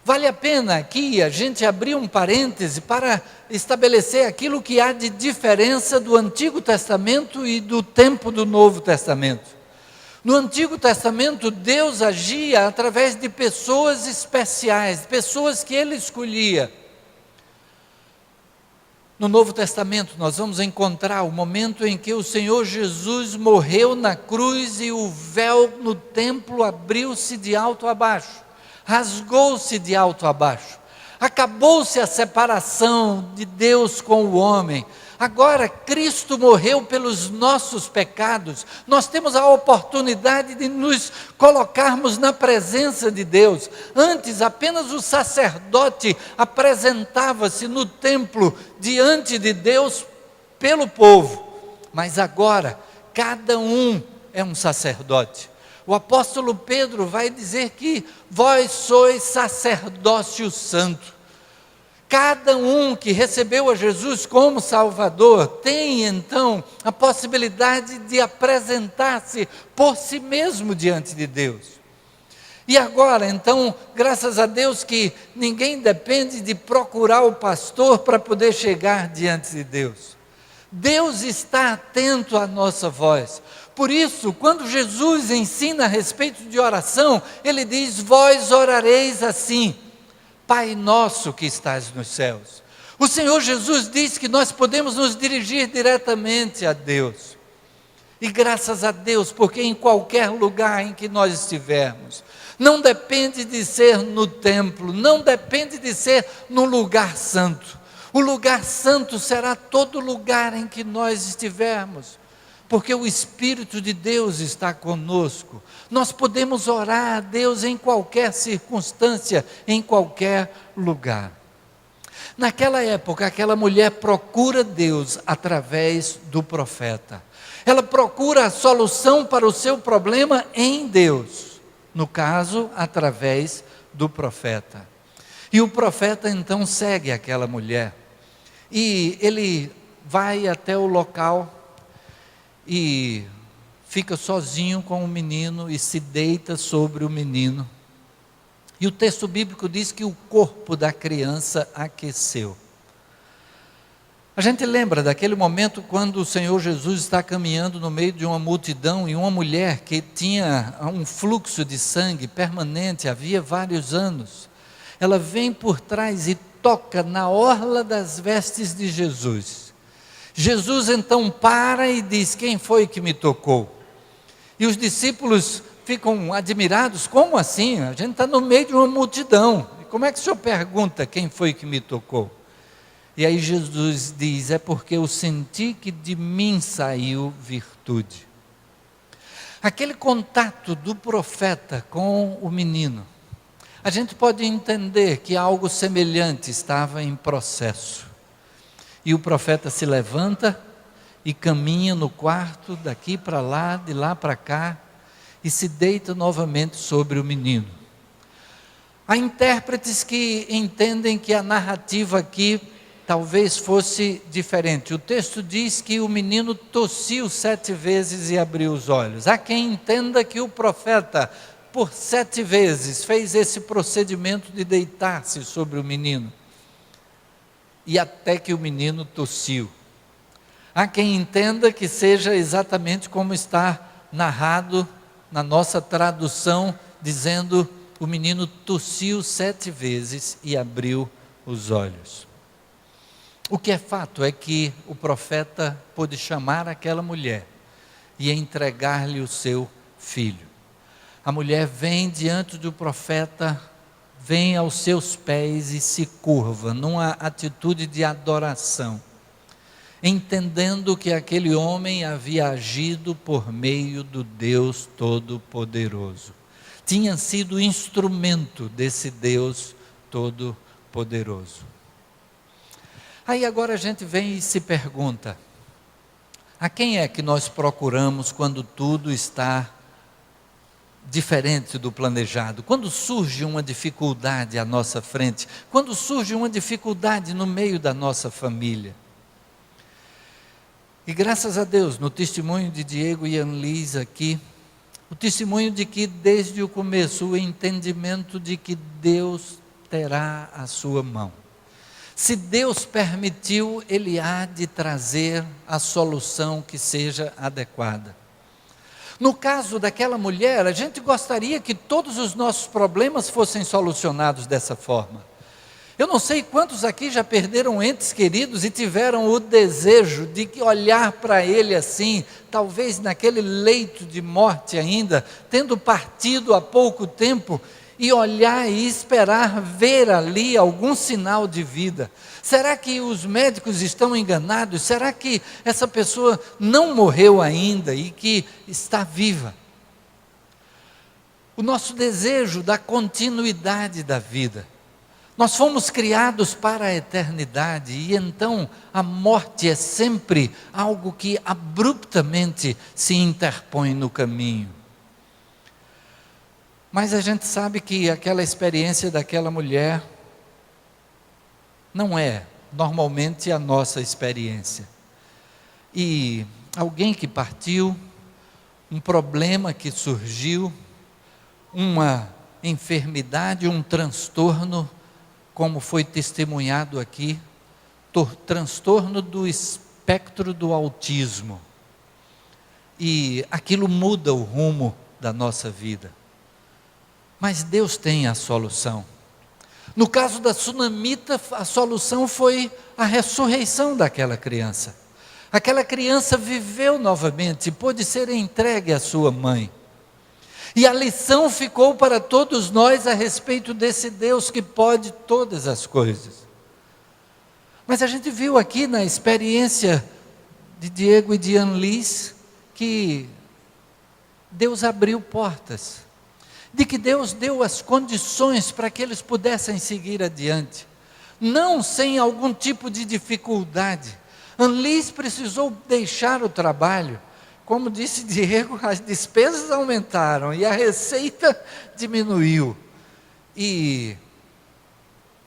Vale a pena aqui a gente abrir um parêntese para estabelecer aquilo que há de diferença do Antigo Testamento e do tempo do Novo Testamento. No Antigo Testamento, Deus agia através de pessoas especiais, pessoas que Ele escolhia. No Novo Testamento, nós vamos encontrar o momento em que o Senhor Jesus morreu na cruz e o véu no templo abriu-se de alto a baixo, rasgou-se de alto a baixo, acabou-se a separação de Deus com o homem. Agora Cristo morreu pelos nossos pecados, nós temos a oportunidade de nos colocarmos na presença de Deus. Antes apenas o sacerdote apresentava-se no templo diante de Deus pelo povo, mas agora cada um é um sacerdote. O apóstolo Pedro vai dizer que vós sois sacerdócio santo. Cada um que recebeu a Jesus como Salvador tem então a possibilidade de apresentar-se por si mesmo diante de Deus. E agora, então, graças a Deus que ninguém depende de procurar o pastor para poder chegar diante de Deus. Deus está atento à nossa voz. Por isso, quando Jesus ensina a respeito de oração, Ele diz: vós orareis assim: Pai nosso que estás nos céus. O Senhor Jesus diz que nós podemos nos dirigir diretamente a Deus. E graças a Deus, porque em qualquer lugar em que nós estivermos, não depende de ser no templo, não depende de ser no lugar santo. O lugar santo será todo lugar em que nós estivermos, porque o Espírito de Deus está conosco. Nós podemos orar a Deus em qualquer circunstância, em qualquer lugar. Naquela época, aquela mulher procura Deus através do profeta. Ela procura a solução para o seu problema em Deus, no caso, através do profeta. E o profeta então segue aquela mulher, e ele vai até o local e fica sozinho com o menino e se deita sobre o menino. E o texto bíblico diz que o corpo da criança aqueceu. A gente lembra daquele momento quando o Senhor Jesus está caminhando no meio de uma multidão e uma mulher que tinha um fluxo de sangue permanente, havia vários anos. Ela vem por trás e toca na orla das vestes de Jesus. Jesus então para e diz: quem foi que me tocou? E os discípulos ficam admirados: como assim? A gente está no meio de uma multidão, e como é que o senhor pergunta quem foi que me tocou? E aí Jesus diz: é porque eu senti que de mim saiu virtude. Aquele contato do profeta com o menino, a gente pode entender que algo semelhante estava em processo. E o profeta se levanta e caminha no quarto, daqui para lá, de lá para cá, e se deita novamente sobre o menino. Há intérpretes que entendem que a narrativa aqui talvez fosse diferente. O texto diz que o menino tossiu 7 vezes e abriu os olhos. Há quem entenda que o profeta, por 7 vezes, fez esse procedimento de deitar-se sobre o menino, e até que o menino tossiu. Há quem entenda que seja exatamente como está narrado na nossa tradução, dizendo: o menino tossiu 7 vezes e abriu os olhos. O que é fato é que o profeta pôde chamar aquela mulher e entregar-lhe o seu filho. A mulher vem diante do profeta, vem aos seus pés e se curva numa atitude de adoração, entendendo que aquele homem havia agido por meio do Deus Todo-Poderoso. Tinha sido instrumento desse Deus Todo-Poderoso. Aí agora a gente vem e se pergunta: a quem é que nós procuramos quando tudo está diferente do planejado, quando surge uma dificuldade à nossa frente, quando surge uma dificuldade no meio da nossa família. E graças a Deus, no testemunho de Diego e Annelise aqui, o testemunho de que desde o começo o entendimento de que Deus terá a sua mão. Se Deus permitiu, Ele há de trazer a solução que seja adequada. No caso daquela mulher, a gente gostaria que todos os nossos problemas fossem solucionados dessa forma. Eu não sei quantos aqui já perderam entes queridos e tiveram o desejo de olhar para ele assim, talvez naquele leito de morte ainda, tendo partido há pouco tempo, e olhar e esperar ver ali algum sinal de vida. Será que os médicos estão enganados? Será que essa pessoa não morreu ainda e que está viva? O nosso desejo da continuidade da vida. Nós fomos criados para a eternidade e então a morte é sempre algo que abruptamente se interpõe no caminho. Mas a gente sabe que aquela experiência daquela mulher não é normalmente a nossa experiência. E alguém que partiu, um problema que surgiu, uma enfermidade, um transtorno, como foi testemunhado aqui, transtorno do espectro do autismo. E aquilo muda o rumo da nossa vida. Mas Deus tem a solução. No caso da sunamita, a solução foi a ressurreição daquela criança. Aquela criança viveu novamente, pôde ser entregue à sua mãe. E a lição ficou para todos nós a respeito desse Deus que pode todas as coisas. Mas a gente viu aqui na experiência de Diego e de Annelise que Deus abriu portas, de que Deus deu as condições para que eles pudessem seguir adiante, não sem algum tipo de dificuldade. Annelise precisou deixar o trabalho. Como disse Diego, as despesas aumentaram e a receita diminuiu.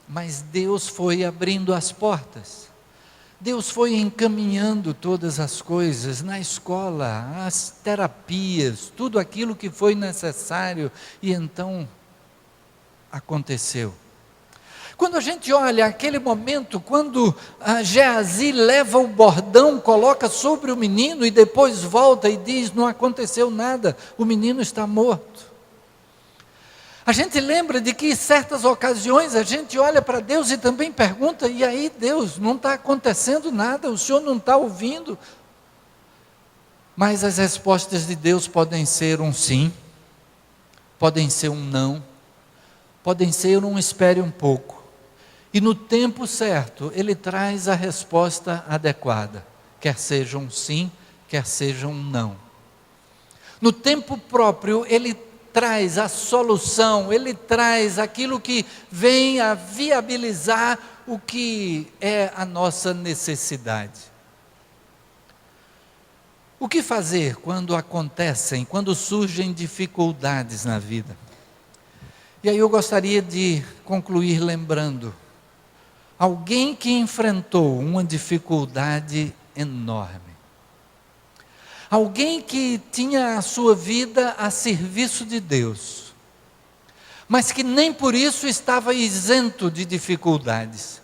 Mas Deus foi abrindo as portas. Deus foi encaminhando todas as coisas na escola, as terapias, tudo aquilo que foi necessário, e então aconteceu. Quando a gente olha aquele momento, quando a Geazi leva o bordão, coloca sobre o menino e depois volta e diz: não aconteceu nada, o menino está morto. A gente lembra de que em certas ocasiões a gente olha para Deus e também pergunta: e aí Deus, não está acontecendo nada, o Senhor não está ouvindo? Mas as respostas de Deus podem ser um sim, podem ser um não, podem ser um espere um pouco. E no tempo certo, Ele traz a resposta adequada, quer seja um sim, quer seja um não. No tempo próprio, Ele traz a solução, Ele traz aquilo que vem a viabilizar o que é a nossa necessidade. O que fazer quando quando surgem dificuldades na vida? E aí eu gostaria de concluir lembrando alguém que enfrentou uma dificuldade enorme. Alguém que tinha a sua vida a serviço de Deus, mas que nem por isso estava isento de dificuldades.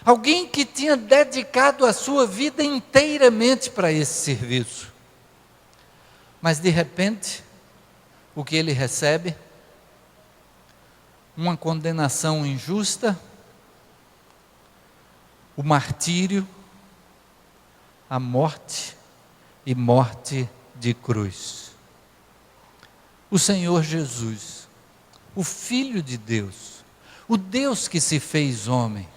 Alguém que tinha dedicado a sua vida inteiramente para esse serviço. Mas de repente, o que ele recebe? Uma condenação injusta, o martírio, a morte e morte de cruz. O Senhor Jesus, o Filho de Deus, o Deus que se fez homem,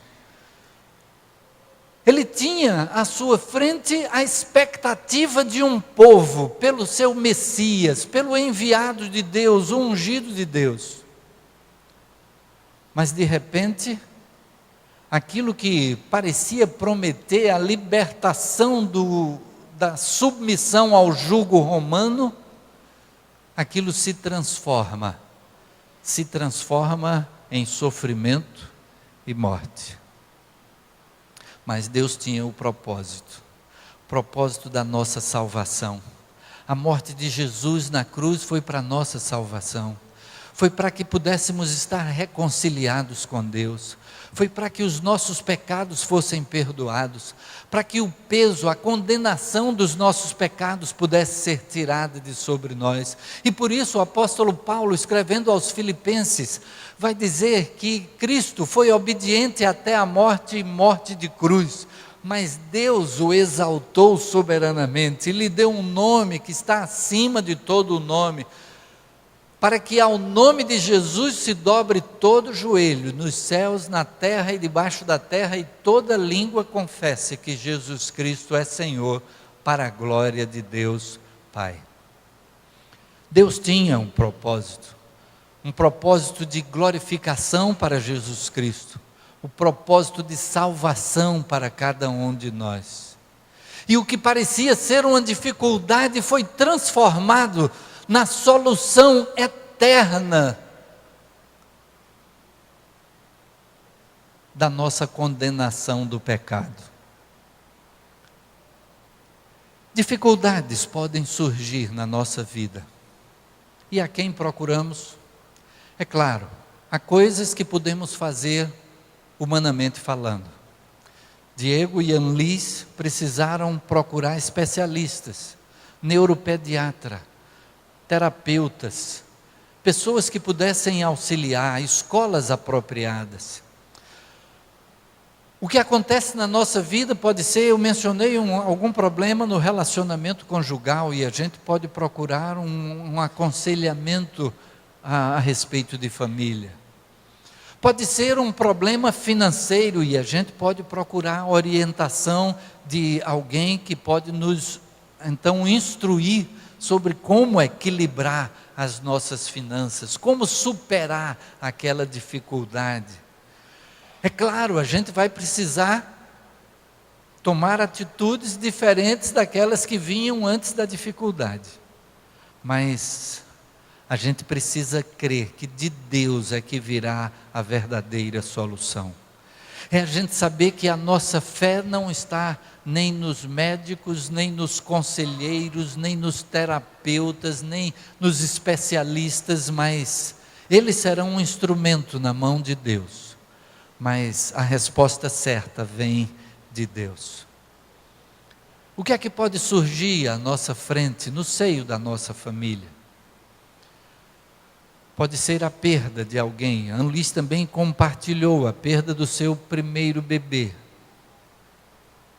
Ele tinha à sua frente a expectativa de um povo, pelo seu Messias, pelo enviado de Deus, o ungido de Deus. Mas de repente, aquilo que parecia prometer a libertação da submissão ao jugo romano, aquilo se transforma em sofrimento e morte. Mas Deus tinha o propósito da nossa salvação. A morte de Jesus na cruz foi para a nossa salvação. Foi para que pudéssemos estar reconciliados com Deus. Foi para que os nossos pecados fossem perdoados. Para que o peso, a condenação dos nossos pecados pudesse ser tirada de sobre nós. E por isso o apóstolo Paulo, escrevendo aos Filipenses, vai dizer que Cristo foi obediente até a morte e morte de cruz. Mas Deus o exaltou soberanamente e lhe deu um nome que está acima de todo o nome, para que ao nome de Jesus se dobre todo o joelho, nos céus, na terra e debaixo da terra, e toda língua confesse que Jesus Cristo é Senhor, para a glória de Deus Pai. Deus tinha um propósito de glorificação para Jesus Cristo, o propósito de salvação para cada um de nós. E o que parecia ser uma dificuldade foi transformado na solução eterna da nossa condenação do pecado. Dificuldades podem surgir na nossa vida. E a quem procuramos? É claro, há coisas que podemos fazer humanamente falando. Diego e Annelise precisaram procurar especialistas, neuropediatra, terapeutas, pessoas que pudessem auxiliar, escolas apropriadas. O que acontece na nossa vida pode ser, eu mencionei algum problema no relacionamento conjugal e a gente pode procurar um aconselhamento a respeito de família. Pode ser um problema financeiro e a gente pode procurar orientação de alguém que pode nos, então, instruir sobre como equilibrar as nossas finanças, como superar aquela dificuldade. É claro, a gente vai precisar tomar atitudes diferentes daquelas que vinham antes da dificuldade. Mas a gente precisa crer que de Deus é que virá a verdadeira solução. É a gente saber que a nossa fé não está nem nos médicos, nem nos conselheiros, nem nos terapeutas, nem nos especialistas, mas eles serão um instrumento na mão de Deus. Mas a resposta certa vem de Deus. O que é que pode surgir à nossa frente, no seio da nossa família? Pode ser a perda de alguém. A Annelise também compartilhou a perda do seu primeiro bebê.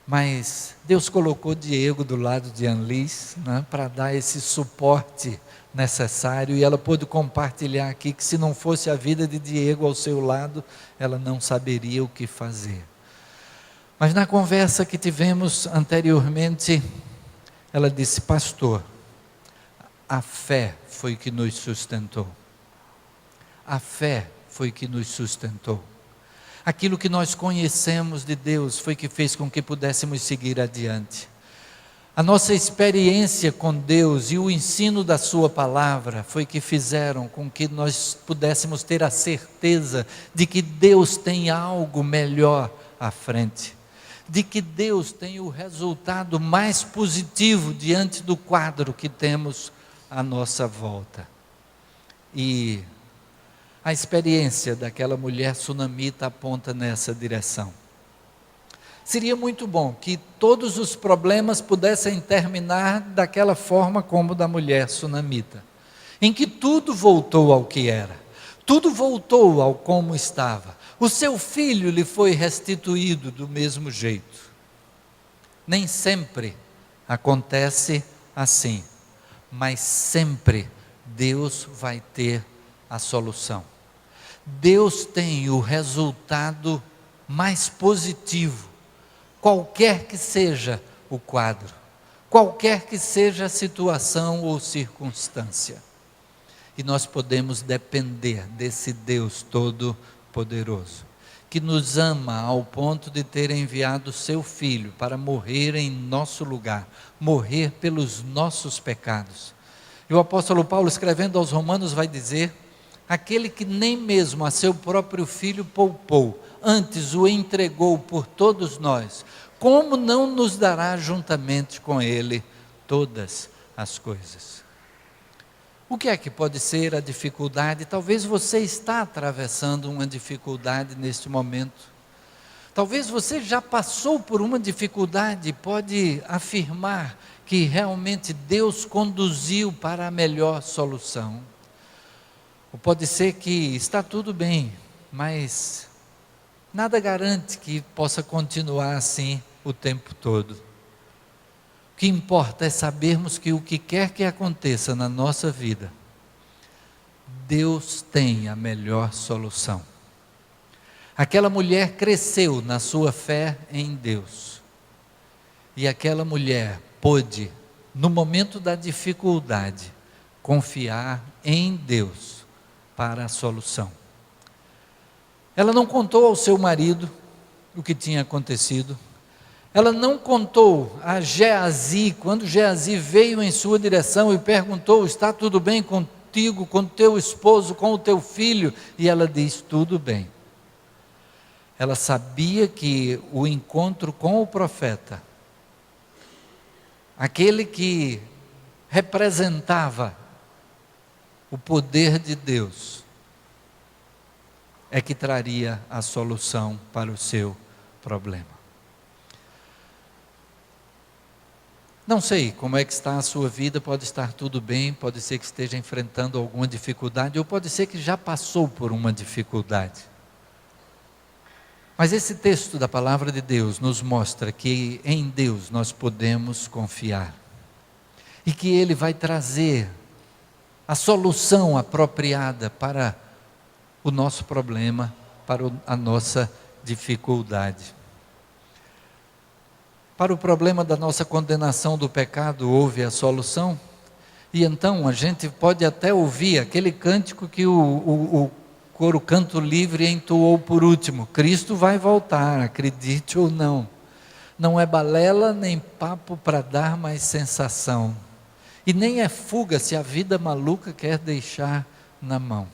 Mas Deus colocou Diego do lado de Annelise, né, para dar esse suporte necessário, e ela pôde compartilhar aqui que se não fosse a vida de Diego ao seu lado, ela não saberia o que fazer. Mas na conversa que tivemos anteriormente, ela disse: pastor, a fé foi que nos sustentou. A fé foi que nos sustentou. Aquilo que nós conhecemos de Deus foi que fez com que pudéssemos seguir adiante. A nossa experiência com Deus e o ensino da sua palavra foi que fizeram com que nós pudéssemos ter a certeza de que Deus tem algo melhor à frente, de que Deus tem o resultado mais positivo diante do quadro que temos à nossa volta. E a experiência daquela mulher sunamita aponta nessa direção. Seria muito bom que todos os problemas pudessem terminar daquela forma como da mulher sunamita, em que tudo voltou ao que era, tudo voltou ao como estava. O seu filho lhe foi restituído do mesmo jeito. Nem sempre acontece assim, mas sempre Deus vai ter a solução. Deus tem o resultado mais positivo, qualquer que seja o quadro, qualquer que seja a situação ou circunstância. E nós podemos depender desse Deus Todo-Poderoso, que nos ama ao ponto de ter enviado seu Filho para morrer em nosso lugar, morrer pelos nossos pecados. E o apóstolo Paulo, escrevendo aos Romanos, vai dizer: aquele que nem mesmo a seu próprio filho poupou, antes o entregou por todos nós, como não nos dará juntamente com ele todas as coisas? O que é que pode ser a dificuldade? Talvez você está atravessando uma dificuldade neste momento. Talvez você já passou por uma dificuldade e pode afirmar que realmente Deus conduziu para a melhor solução. Ou pode ser que está tudo bem, mas nada garante que possa continuar assim o tempo todo. O que importa é sabermos que o que quer que aconteça na nossa vida, Deus tem a melhor solução. Aquela mulher cresceu na sua fé em Deus. E aquela mulher pôde, no momento da dificuldade, confiar em Deus para a solução. Ela não contou ao seu marido o que tinha acontecido. Ela não contou a Geazi, quando Geazi veio em sua direção e perguntou: está tudo bem contigo, com teu esposo, com o teu filho? E ela diz: tudo bem. Ela sabia que o encontro com o profeta, aquele que representava o poder de Deus, é que traria a solução para o seu problema. Não sei como é que está a sua vida, pode estar tudo bem, pode ser que esteja enfrentando alguma dificuldade, ou pode ser que já passou por uma dificuldade. Mas esse texto da palavra de Deus nos mostra que em Deus nós podemos confiar. E que Ele vai trazer a solução apropriada para o nosso problema, para a nossa dificuldade. Para o problema da nossa condenação do pecado, houve a solução. E então a gente pode até ouvir aquele cântico que o coro Canto Livre entoou por último: Cristo vai voltar, acredite ou não. Não é balela nem papo para dar mais sensação. E nem é fuga se a vida maluca quer deixar na mão.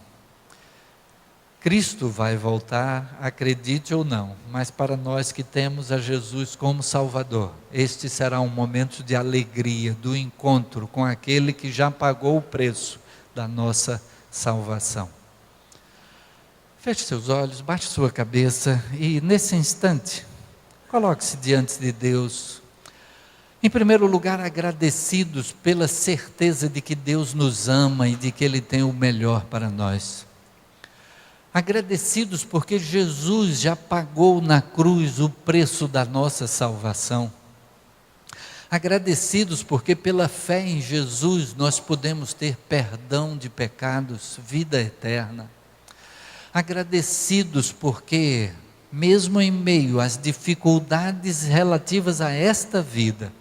Cristo vai voltar, acredite ou não, mas para nós que temos a Jesus como Salvador, este será um momento de alegria, do encontro com aquele que já pagou o preço da nossa salvação. Feche seus olhos, baixe sua cabeça e nesse instante, coloque-se diante de Deus. Em primeiro lugar, agradecidos pela certeza de que Deus nos ama e de que Ele tem o melhor para nós. Agradecidos porque Jesus já pagou na cruz o preço da nossa salvação. Agradecidos porque pela fé em Jesus nós podemos ter perdão de pecados, vida eterna. Agradecidos porque, mesmo em meio às dificuldades relativas a esta vida,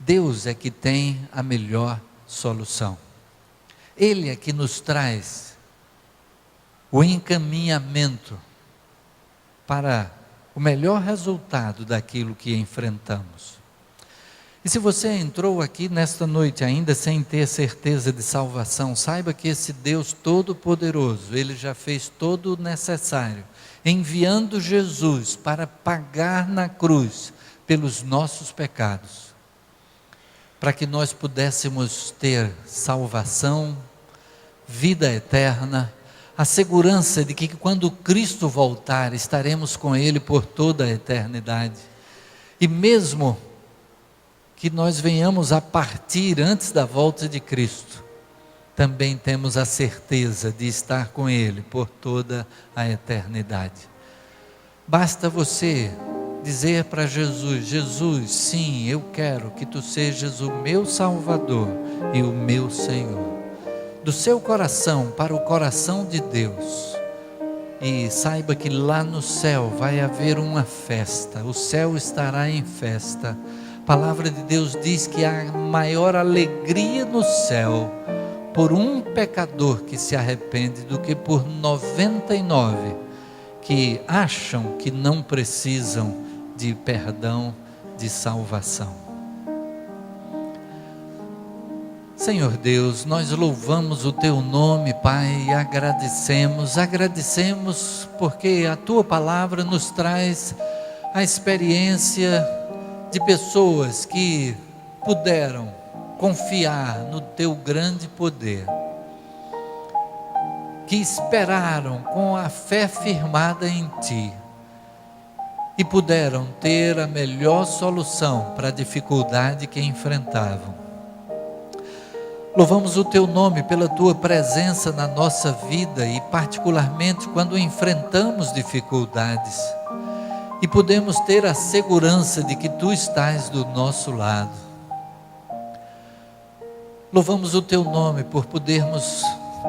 Deus é que tem a melhor solução. Ele é que nos traz o encaminhamento para o melhor resultado daquilo que enfrentamos. E se você entrou aqui nesta noite ainda sem ter certeza de salvação, saiba que esse Deus Todo-Poderoso, Ele já fez todo o necessário, enviando Jesus para pagar na cruz pelos nossos pecados, para que nós pudéssemos ter salvação, vida eterna, a segurança de que quando Cristo voltar, estaremos com Ele por toda a eternidade. E mesmo que nós venhamos a partir antes da volta de Cristo, também temos a certeza de estar com Ele por toda a eternidade. Basta você dizer para Jesus: Jesus, sim, eu quero que Tu sejas o meu Salvador e o meu Senhor. Do seu coração para o coração de Deus. E saiba que lá no céu vai haver uma festa, o céu estará em festa. A palavra de Deus diz que há maior alegria no céu por um pecador que se arrepende do que por 99 que acham que não precisam de perdão, de salvação. Senhor Deus, nós louvamos o Teu nome, Pai, e agradecemos porque a Tua palavra nos traz a experiência de pessoas que puderam confiar no Teu grande poder, que esperaram com a fé firmada em Ti e puderam ter a melhor solução para a dificuldade que enfrentavam. Louvamos o Teu nome pela Tua presença na nossa vida e particularmente quando enfrentamos dificuldades e podemos ter a segurança de que Tu estás do nosso lado. Louvamos o Teu nome por podermos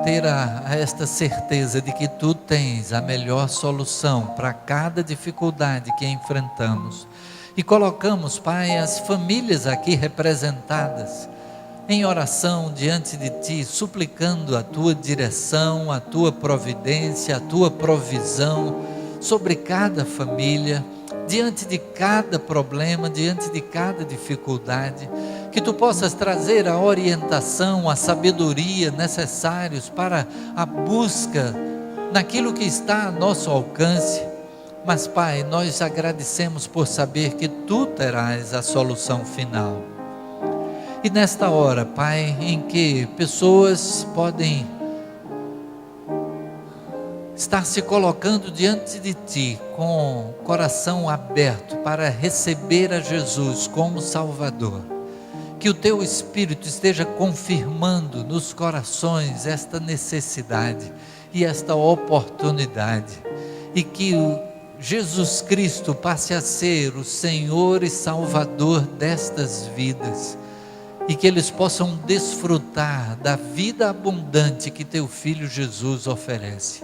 ter esta certeza de que Tu tens a melhor solução para cada dificuldade que enfrentamos. E colocamos, Pai, as famílias aqui representadas em oração diante de Ti, suplicando a Tua direção, a Tua providência, a Tua provisão sobre cada família, diante de cada problema, diante de cada dificuldade, que Tu possas trazer a orientação, a sabedoria necessários para a busca naquilo que está a nosso alcance. Mas, Pai, nós agradecemos por saber que Tu terás a solução final. E nesta hora, Pai, em que pessoas podem estar se colocando diante de Ti com o coração aberto para receber a Jesus como Salvador, que o Teu Espírito esteja confirmando nos corações esta necessidade e esta oportunidade, e que Jesus Cristo passe a ser o Senhor e Salvador destas vidas, e que eles possam desfrutar da vida abundante que Teu Filho Jesus oferece.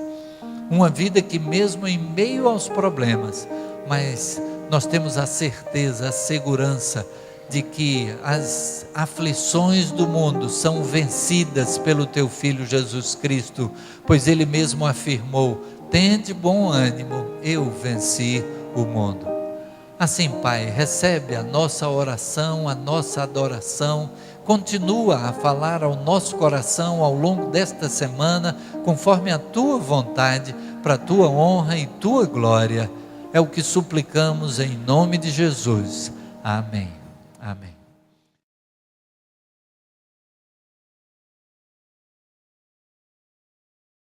Uma vida que mesmo em meio aos problemas, mas nós temos a certeza, a segurança de que as aflições do mundo são vencidas pelo Teu Filho Jesus Cristo, pois Ele mesmo afirmou: tende bom ânimo, eu venci o mundo. Assim, Pai, recebe a nossa oração, a nossa adoração, continua a falar ao nosso coração ao longo desta semana, conforme a Tua vontade, para a Tua honra e Tua glória. É o que suplicamos em nome de Jesus. Amém. Amém.